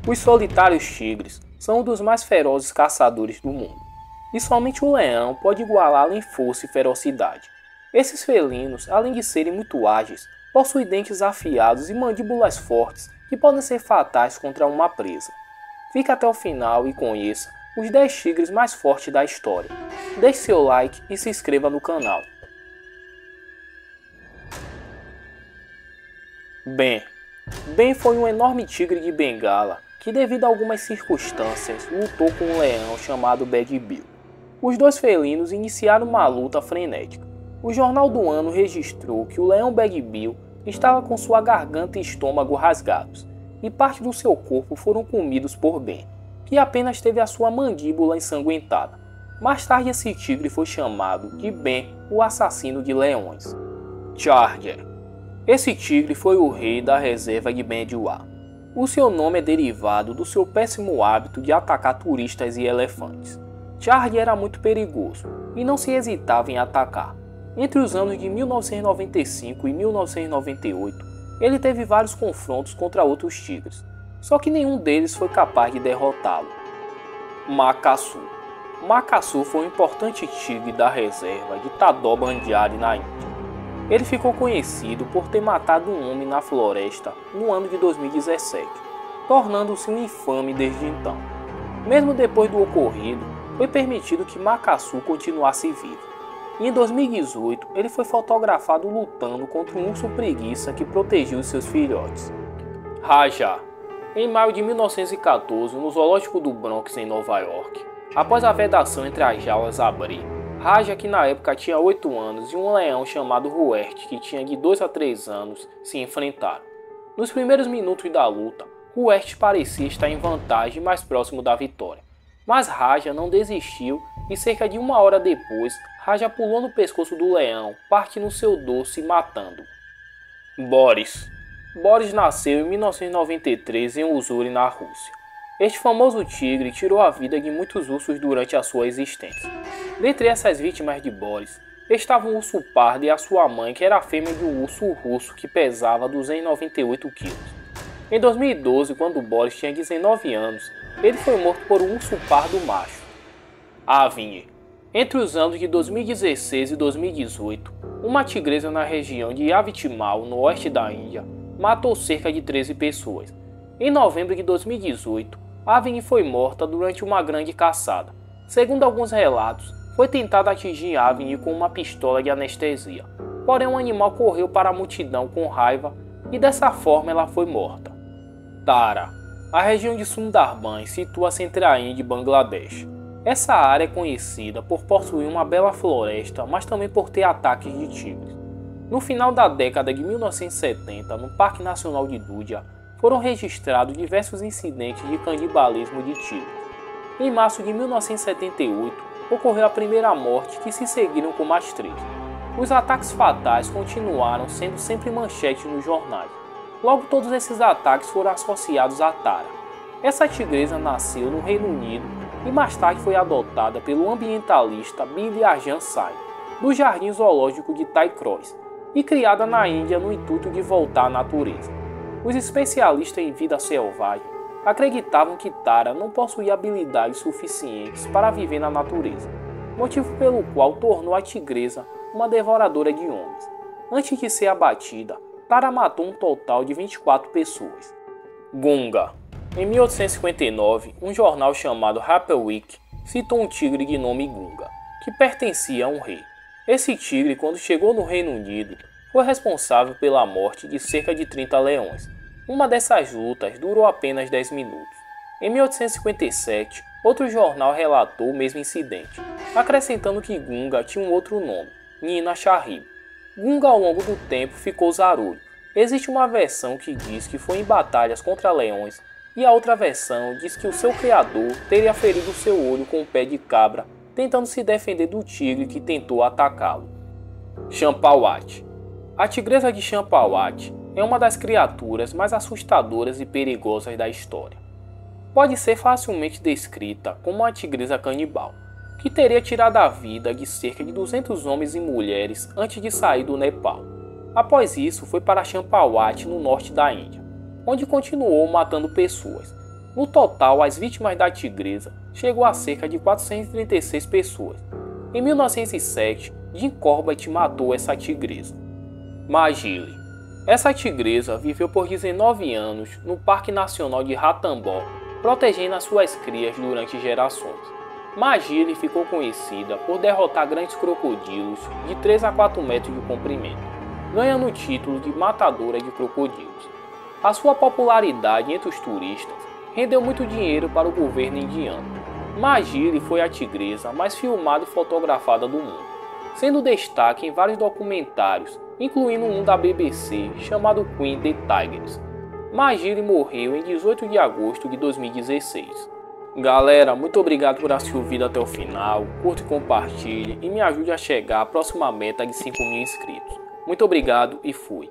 Os solitários tigres são um dos mais ferozes caçadores do mundo, e somente o leão pode igualá-lo em força e ferocidade. Esses felinos, além de serem muito ágeis, possuem dentes afiados e mandíbulas fortes que podem ser fatais contra uma presa. Fique até o final e conheça os 10 tigres mais fortes da história. Deixe seu like e se inscreva no canal. Ben foi um enorme tigre de Bengala que, devido a algumas circunstâncias, lutou com um leão chamado Bad Bill. Os dois felinos iniciaram uma luta frenética. O Jornal do Ano registrou que o leão Bad Bill estava com sua garganta e estômago rasgados, e parte do seu corpo foram comidos por Ben, que apenas teve a sua mandíbula ensanguentada. Mais tarde esse tigre foi chamado de Ben, o assassino de leões. Charger. Esse tigre foi o rei da reserva de Benduá. O seu nome é derivado do seu péssimo hábito de atacar turistas e elefantes. Charger era muito perigoso e não se hesitava em atacar. Entre os anos de 1995 e 1998, ele teve vários confrontos contra outros tigres, só que nenhum deles foi capaz de derrotá-lo. Makassu. Makassu foi um importante tigre da reserva de Tador Bandiari na Índia. Ele ficou conhecido por ter matado um homem na floresta no ano de 2017, tornando-se um infame desde então. Mesmo depois do ocorrido, foi permitido que Makassu continuasse vivo. E em 2018, ele foi fotografado lutando contra um urso preguiça que protegia os seus filhotes. Rajá. Em maio de 1914, no zoológico do Bronx, em Nova York, após a vedação entre as jaulas abrir, Rajá, que na época tinha 8 anos, e um leão chamado Ruert, que tinha de 2 a 3 anos, se enfrentaram. Nos primeiros minutos da luta, Ruert parecia estar em vantagem mais próximo da vitória. Mas Rajá não desistiu e cerca de 1 hora depois, Rajá pulou no pescoço do leão, partindo seu dorso e matando-o. Boris. Boris nasceu em 1993 em Ussuri, na Rússia. Este famoso tigre tirou a vida de muitos ursos durante a sua existência. Dentre essas vítimas de Boris, estava um urso pardo e a sua mãe, que era a fêmea de um urso russo que pesava 298 kg. Em 2012, quando Boris tinha 19 anos, ele foi morto por um urso pardo macho. Avinhe. Entre os anos de 2016 e 2018, uma tigresa na região de Yavitmal, no oeste da Índia, matou cerca de 13 pessoas. Em novembro de 2018, Avinhe foi morta durante uma grande caçada. Segundo alguns relatos, foi tentado atingir Avinhe com uma pistola de anestesia. Porém, o animal correu para a multidão com raiva e dessa forma ela foi morta. Tara. A região de Sundarbans situa-se entre a Índia e Bangladesh. Essa área é conhecida por possuir uma bela floresta, mas também por ter ataques de tigres. No final da década de 1970, no Parque Nacional de Dudya, foram registrados diversos incidentes de canibalismo de tigres. Em março de 1978, ocorreu a primeira morte, que se seguiram com mais 3. Os ataques fatais continuaram sendo sempre manchetes nos jornais. Logo, todos esses ataques foram associados a Tara. Essa tigresa nasceu no Reino Unido e mais tarde foi adotada pelo ambientalista Billy Arjan Sai, do Jardim Zoológico de Tycross, e criada na Índia no intuito de voltar à natureza. Os especialistas em vida selvagem acreditavam que Tara não possuía habilidades suficientes para viver na natureza, motivo pelo qual tornou a tigresa uma devoradora de homens. Antes de ser abatida, Tara matou um total de 24 pessoas. Gunga. Em 1859, um jornal chamado Harper Week citou um tigre de nome Gunga, que pertencia a um rei. Esse tigre, quando chegou no Reino Unido, foi responsável pela morte de cerca de 30 leões. Uma dessas lutas durou apenas 10 minutos. Em 1857, outro jornal relatou o mesmo incidente, acrescentando que Gunga tinha um outro nome, Nina Sahib. Gunga, ao longo do tempo, ficou zarolho. Existe uma versão que diz que foi em batalhas contra leões, e a outra versão diz que o seu criador teria ferido seu olho com um pé de cabra, tentando se defender do tigre que tentou atacá-lo. Champawat. A tigresa de Champawat é uma das criaturas mais assustadoras e perigosas da história. Pode ser facilmente descrita como uma tigresa canibal, que teria tirado a vida de cerca de 200 homens e mulheres antes de sair do Nepal. Após isso, foi para Champawat, no norte da Índia, onde continuou matando pessoas. No total, as vítimas da tigresa chegou a cerca de 436 pessoas. Em 1907, Jim Corbett matou essa tigresa. Magili. Essa tigresa viveu por 19 anos no Parque Nacional de Ranthambore, protegendo as suas crias durante gerações. Magili ficou conhecida por derrotar grandes crocodilos de 3 a 4 metros de comprimento, ganhando o título de matadora de crocodilos. A sua popularidade entre os turistas rendeu muito dinheiro para o governo indiano. Magili foi a tigresa mais filmada e fotografada do mundo, sendo destaque em vários documentários, incluindo um da BBC chamado Queen the Tigers. Magili morreu em 18 de agosto de 2016. Galera, muito obrigado por assistir o vídeo até o final, curta e compartilhe e me ajude a chegar à próxima meta de 5.000 inscritos. Muito obrigado e fui!